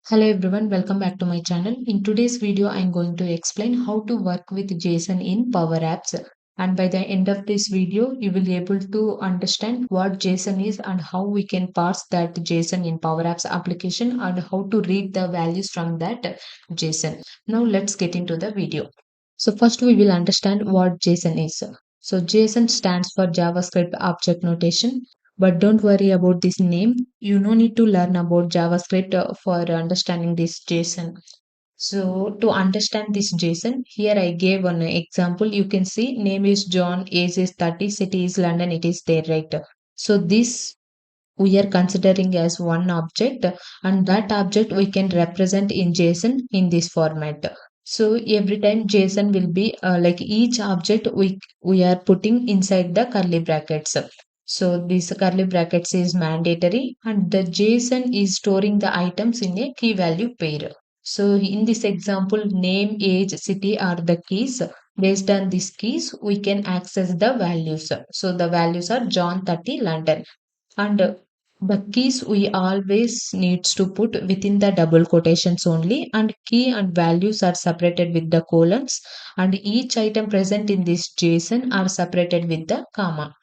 Hello everyone, welcome back to my channel. In today's video, I'm going to explain how to work with JSON in Power Apps. And by the end of this video, you will be able to understand what JSON is and how we can parse that JSON in Power Apps application and how to read the values from that JSON. Now let's get into the video. So first we will understand what JSON is. So JSON stands for JavaScript Object Notation, but don't worry about this name. You no need to learn about JavaScript for understanding this JSON. So to understand this JSON, here I gave one example. You can see name is John, age is 30, city is London, it is there, right? So this we are considering as one object, and that object we can represent in JSON in this format. So every time JSON will be like each object we are putting inside the curly brackets. So this curly brackets is mandatory, and the JSON is storing the items in a key value pair. So in this example, name, age, city are the keys. Based on these keys, we can access the values. So the values are John 30 London. And the keys we always needs to put within the double quotations only, and key and values are separated with the colons, and each item present in this JSON are separated with the comma.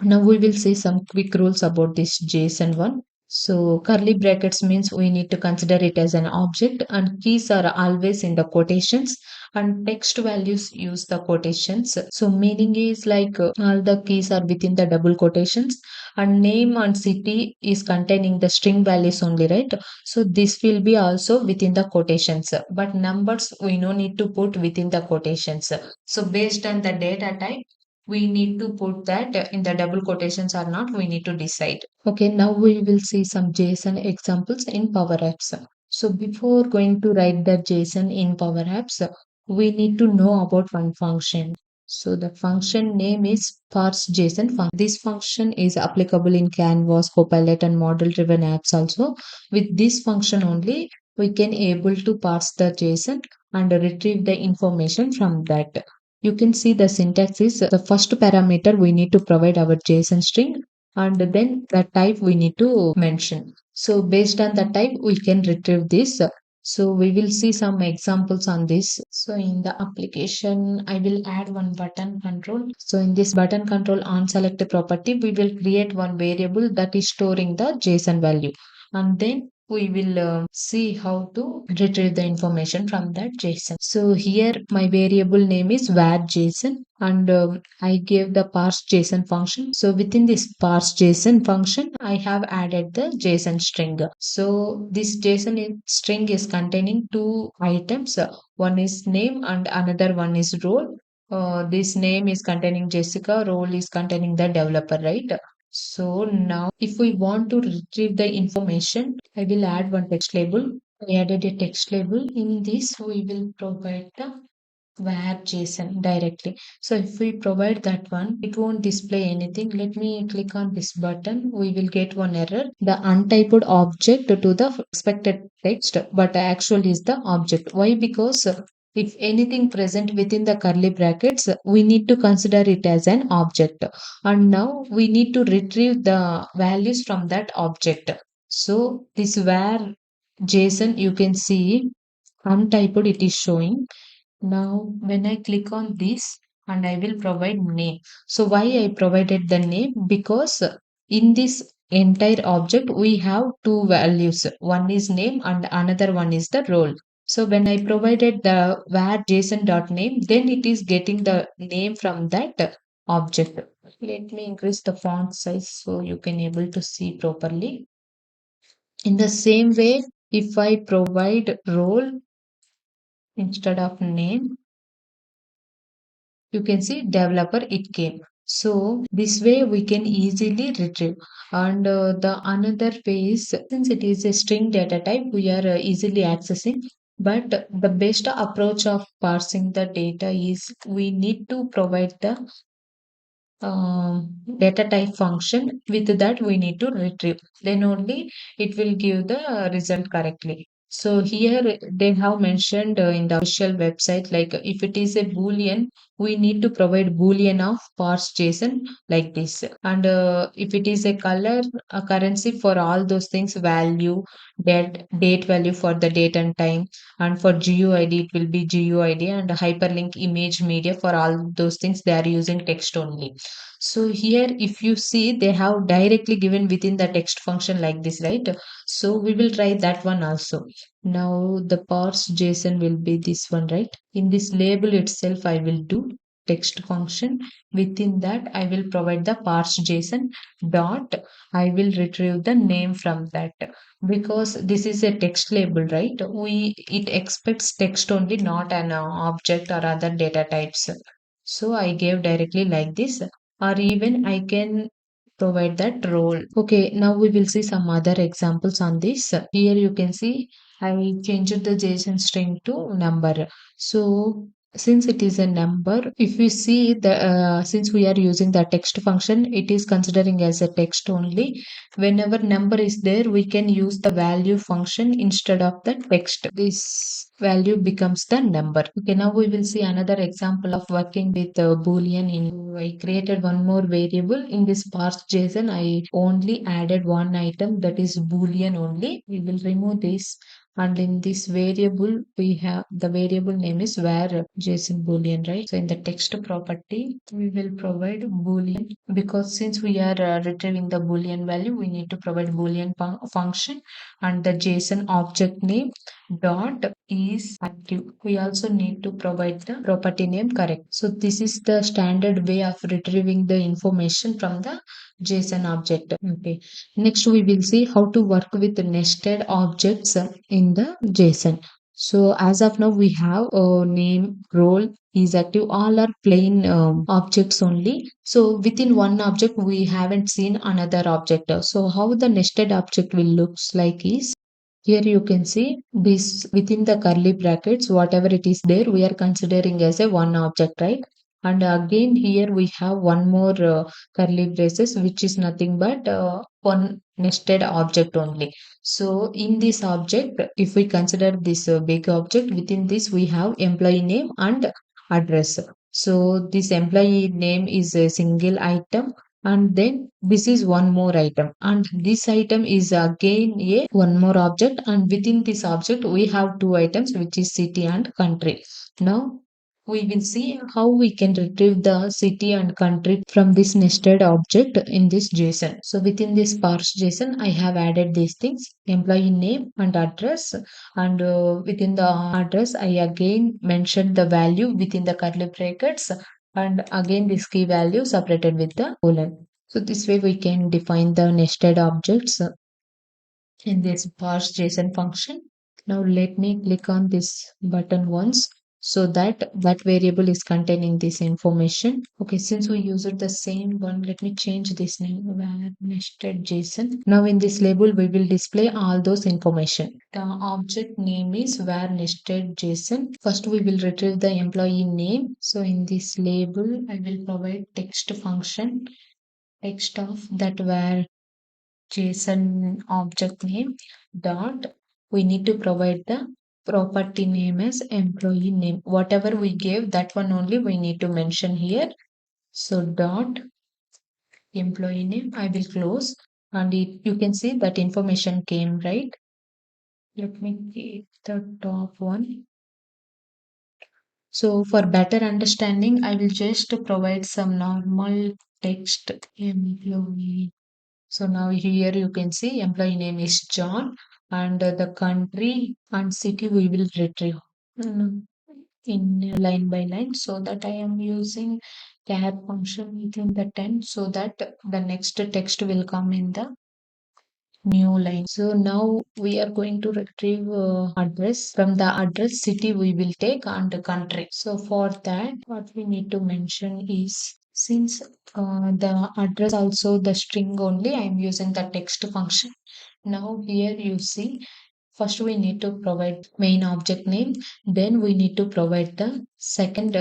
Now we will see some quick rules about this JSON one. So curly brackets means we need to consider it as an object, and keys are always in the quotations, and text values use the quotations. So meaning is like all the keys are within the double quotations, and name and city is containing the string values only, right? So this will be also within the quotations, but numbers we no need to put within the quotations. So based on the data type, we need to put that in the double quotations or not, we need to decide. Okay, now we will see some JSON examples in Power Apps. So before going to write the JSON in Power Apps, we need to know about one function. So the function name is Parse JSON function. This function is applicable in Canvas, Copilot and model driven apps also. With this function only, we can able to parse the JSON and retrieve the information from that. You can see the syntax is the first parameter we need to provide our JSON string, and then the type we need to mention. So based on the type we can retrieve this. So we will see some examples on this. So in the application, I will add one button control. So in this button control on select property, we will create one variable that is storing the JSON value. And then we will see how to retrieve the information from that JSON. So here my variable name is var JSON, and I gave the parse JSON function. So within this parse JSON function, I have added the JSON string. So this string is containing two items. One is name and another one is role. This name is containing Jessica, role is containing the developer, right? So now if we want to retrieve the information, I will add one text label. I added a text label. In this, we will provide the var JSON directly. So if we provide that one, it won't display anything. Let me click on this button. We will get one error. The untyped object to the expected text, but actually is the object. Why? Because if anything present within the curly brackets, we need to consider it as an object. And now we need to retrieve the values from that object. So this var JSON, you can see untyped it is showing. Now, when I click on this and I will provide name. So why I provided the name? Because in this entire object, we have two values. One is name and another one is the role. So when I provided the var JSON.name, then it is getting the name from that object. Let me increase the font size so you can able to see properly. In the same way, if I provide role instead of name, you can see developer it came. So this way we can easily retrieve. And the another way is, since it is a string data type, we are easily accessing. But the best approach of parsing the data is we need to provide the data type function. With that we need to retrieve, then only it will give the result correctly. So here they have mentioned in the official website, like if it is a boolean, we need to provide boolean of parse JSON like this. And if it is a color, a currency for all those things, value, date value for the date and time, and for GUID it will be GUID, and hyperlink image media for all those things they are using text only. So here if you see they have directly given within the text function like this, right? So we will try that one also. Now the parse JSON will be this one, right? In this label itself, I will do text function. Within that, I will provide the parse JSON dot. I will retrieve the name from that because this is a text label, right? It expects text only, not an object or other data types. So I gave directly like this, or even I can provide that role. Okay, now we will see some other examples on this. Here you can see I changed the JSON string to number. So since it is a number, if we see the since we are using the text function, it is considering as a text only. Whenever number is there, we can use the value function instead of the text. This value becomes the number. Okay, now we will see another example of working with boolean. In I created one more variable in this parse JSON. I only added one item, that is boolean only. We will remove this, and in this variable we have the variable name is where JSON boolean, right? So in the text property we will provide boolean, because since we are retrieving the boolean value, we need to provide boolean function, and the JSON object name dot is active. We also need to provide the property name correct. So this is the standard way of retrieving the information from the JSON object. Okay. Next, we will see how to work with nested objects in the JSON. So as of now, we have a name, role is active. All are plain objects only. So within one object, we haven't seen another object. So how the nested object will looks like is, here you can see this within the curly brackets, whatever it is there, we are considering as a one object, right? And again, here we have one more curly braces, which is nothing but one nested object only. So in this object, if we consider this big object, within this we have employee name and address. So this employee name is a single item, and then this is one more item, and this item is again a one more object, and within this object we have two items, which is city and country. Now we will see how we can retrieve the city and country from this nested object in this JSON. So within this parse JSON, I have added these things, employee name and address, and within the address, I again mentioned the value within the curly brackets, and again this key value separated with the colon. So this way we can define the nested objects in this parse JSON function. Now let me click on this button once, so that that variable is containing this information. Okay, since we used the same one, let me change this name where nested JSON. Now in this label we will display all those information. The object name is where nested JSON. First we will retrieve the employee name. So in this label I will provide text function, text of that where JSON object name dot. We need to provide the property name as employee name. Whatever we gave, that one only we need to mention here. So dot employee name. I will close, and you can see that information came, right. Let me get the top one. So for better understanding, I will just provide some normal text employee. So now here you can see employee name is John, and the country and city we will retrieve in line by line, so that I am using char function within the 10, so that the next text will come in the new line. So now we are going to retrieve address. From the address, city we will take, and the country. So for that, what we need to mention is, since the address also the string only, I am using the text function. Now here you see, first we need to provide main object name, then we need to provide the second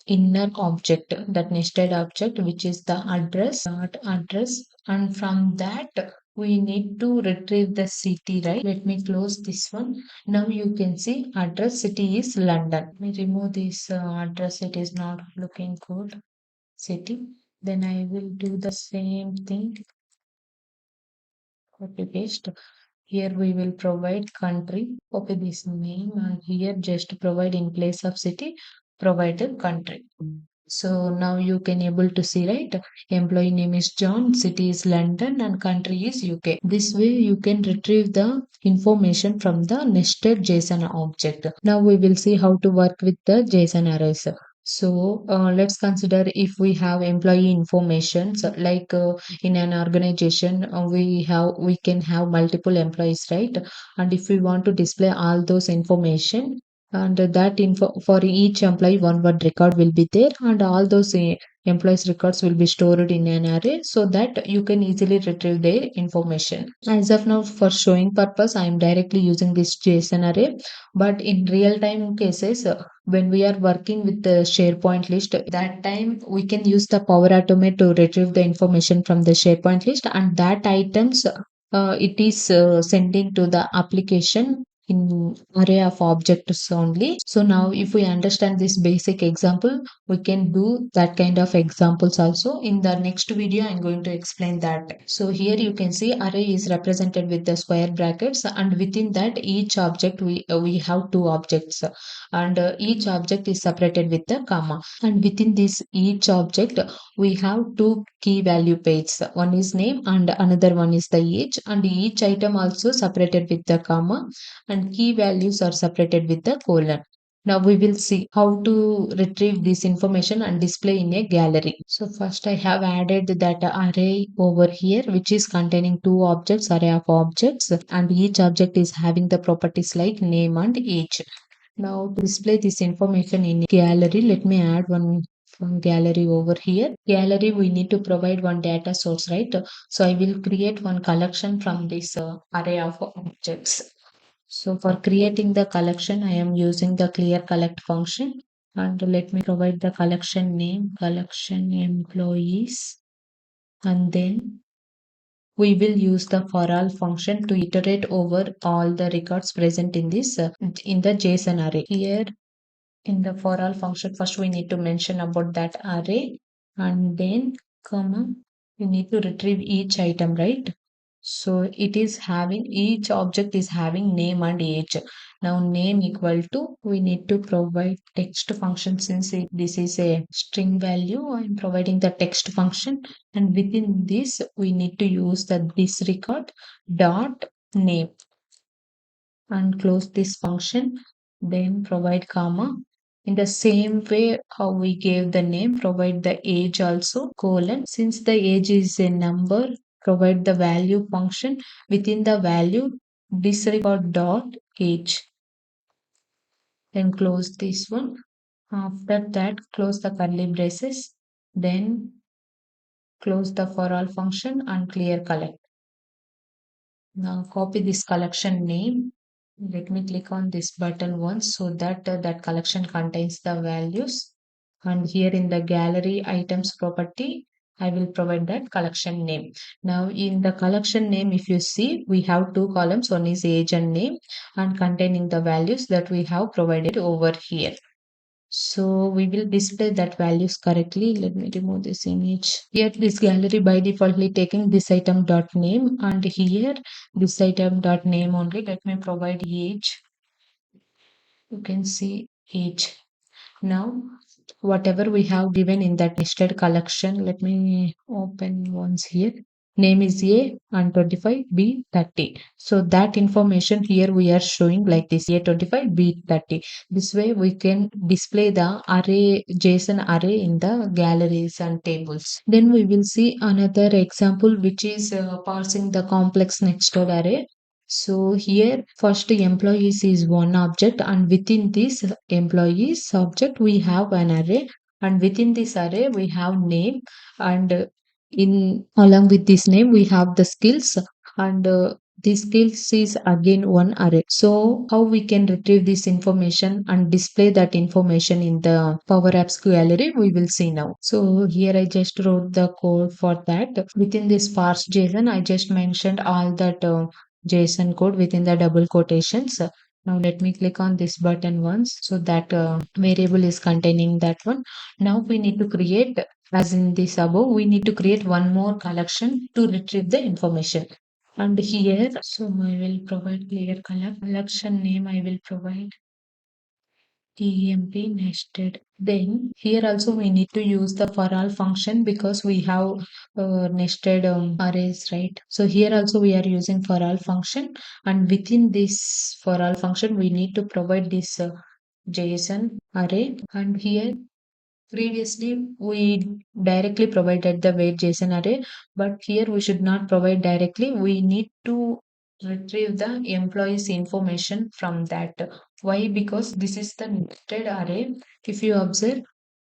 inner object, that nested object, which is the address dot address, and from that we need to retrieve the city, right? Let me close this one. Now you can see address city is London. Let me remove this address, it is not looking good. City. Then I will do the same thing. Copy paste. Here we will provide country. Copy this name and here just provide in place of city, provide a country. So now you can able to see, right? Employee name is John, city is London and country is UK. This way you can retrieve the information from the nested JSON object. Now we will see how to work with the JSON arrays. So let's consider if we have employee information, so like in an organization we can have multiple employees, right? And if we want to display all those information, and that info for each employee one word record will be there, and all those employees records will be stored in an array so that you can easily retrieve their information. As of now, for showing purpose, I am directly using this JSON array, but in real time cases, when we are working with the SharePoint list, that time we can use the Power Automate to retrieve the information from the SharePoint list, and that items it is sending to the application in array of objects only. So now if we understand this basic example, we can do that kind of examples also. In the next video I'm going to explain that. So here you can see array is represented with the square brackets, and within that each object we have two objects, and each object is separated with the comma, and within this each object we have two key value pairs, one is name and another one is the age, and each item also separated with the comma, and key values are separated with the colon. Now we will see how to retrieve this information and display in a gallery. So first I have added that array over here, which is containing two objects, array of objects, and each object is having the properties like name and age. Now to display this information in gallery, let me add one gallery over here. Gallery, we need to provide one data source, right? So I will create one collection from this array of objects. So for creating the collection, I am using the clear collect function, and let me provide the collection name, collection employees, and then we will use the for all function to iterate over all the records present in this in the JSON array. Here in the for all function, first we need to mention about that array, and then comma we need to retrieve each item, right? So it is having, each object is having name and age. Now name equal to, we need to provide text function, since this is a string value, I'm providing the text function, and within this we need to use the this record dot name, and close this function, then provide comma. In the same way how we gave the name, provide the age also, colon. Since the age is a number, provide the value function. Within the value, disregard dot age. Then close this one. After that, close the curly braces. Then close the for all function and clear collect. Now copy this collection name. Let me click on this button once so that that collection contains the values. And here in the gallery items property, I will provide that collection name. Now in the collection name, if you see, we have two columns. One is age and name, and containing the values that we have provided over here. So we will display that values correctly. Let me remove this image. Here this gallery by defaultly taking this item dot name, and here this item dot name only. Let me provide age. You can see age. Now whatever we have given in that nested collection, let me open once here. Name is A and 25, B 30. So that information here we are showing like this, A 25, B 30. This way we can display the array, JSON array in the galleries and tables. Then we will see another example, which is parsing the complex nested array. So here first employees is one object, and within this employees object we have an array, and within this array we have name, and in along with this name we have the skills, and this skills is again one array. So how we can retrieve this information and display that information in the Power Apps gallery, we will see now. So here I just wrote the code for that. Within this parse JSON, I just mentioned all that JSON code within the double quotations. Now let me click on this button once, so that variable is containing that one. Now we need to create, as in this above, we need to create one more collection to retrieve the information. And here, so I will provide clear collection name. I will provide TMP nested. Then here also we need to use the for all function because we have nested arrays, right? So here also we are using for all function, and within this for all function we need to provide this JSON array. And here previously we directly provided the weight JSON array, but here we should not provide directly. We need to retrieve the employees information from that. Why? Because this is the nested array. If you observe,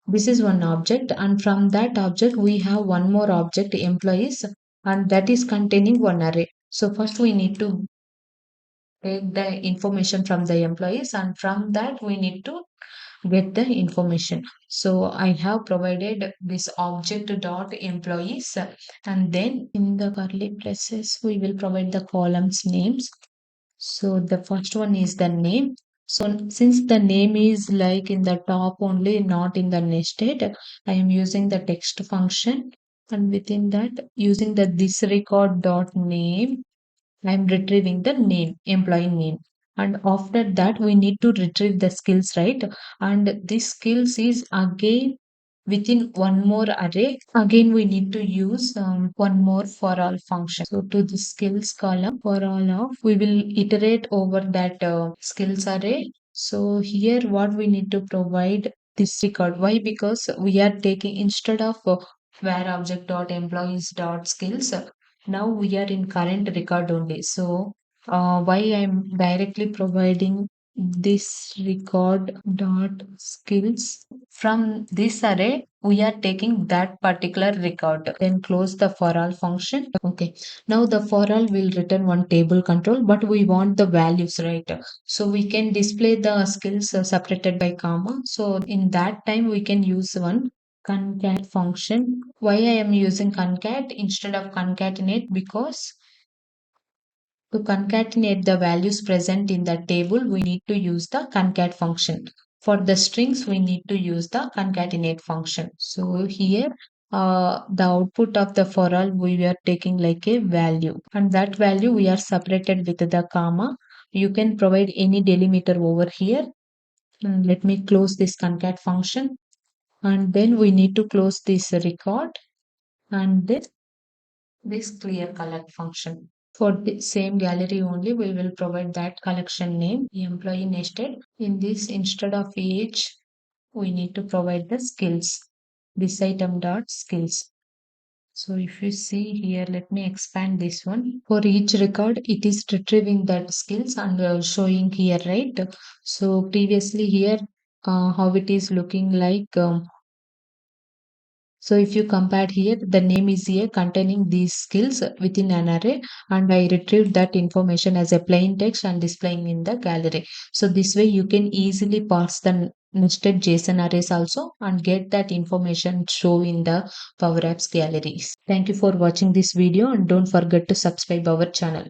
this is one object, and from that object we have one more object employees, and that is containing one array. So first we need to take the information from the employees, and from that we need to get the information. So I have provided this object dot employees, and then in the curly braces we will provide the columns names. So the first one is the name. So since the name is like in the top only, not in the nested, I am using the text function, and within that using the this record dot name, I'm retrieving the name, employee name. And after that, we need to retrieve the skills, right? And this skills is again within one more array. Again, we need to use one more for all function. So to the skills column for all of, we will iterate over that skills array. So here, what we need to provide this record. Why? Because we are taking instead of where object dot employees dot skills. Now we are in current record only. So why I'm directly providing this record dot skills from this array, we are taking that particular record. Then close the for all function. Okay. Now the for all will return one table control, but we want the values, right? So we can display the skills separated by comma. So in that time we can use one concat function. Why I am using concat instead of concatenate? Because to concatenate the values present in the table, we need to use the concat function. For the strings, we need to use the concatenate function. So here, the output of the for all we are taking like a value, and that value we are separated with the comma. You can provide any delimiter over here. And let me close this concat function, and then we need to close this record, and this clear collect function. For the same gallery only, we will provide that collection name, employee nested. In this, instead of age, we need to provide the skills, this item dot skills. So if you see here, let me expand this one. For each record, it is retrieving that skills and showing here, right? So previously here, how it is looking like. So if you compare here, the name is here containing these skills within an array, and I retrieved that information as a plain text and displaying in the gallery. So this way you can easily parse the nested JSON arrays also and get that information show in the Power Apps galleries. Thank you for watching this video, and don't forget to subscribe our channel.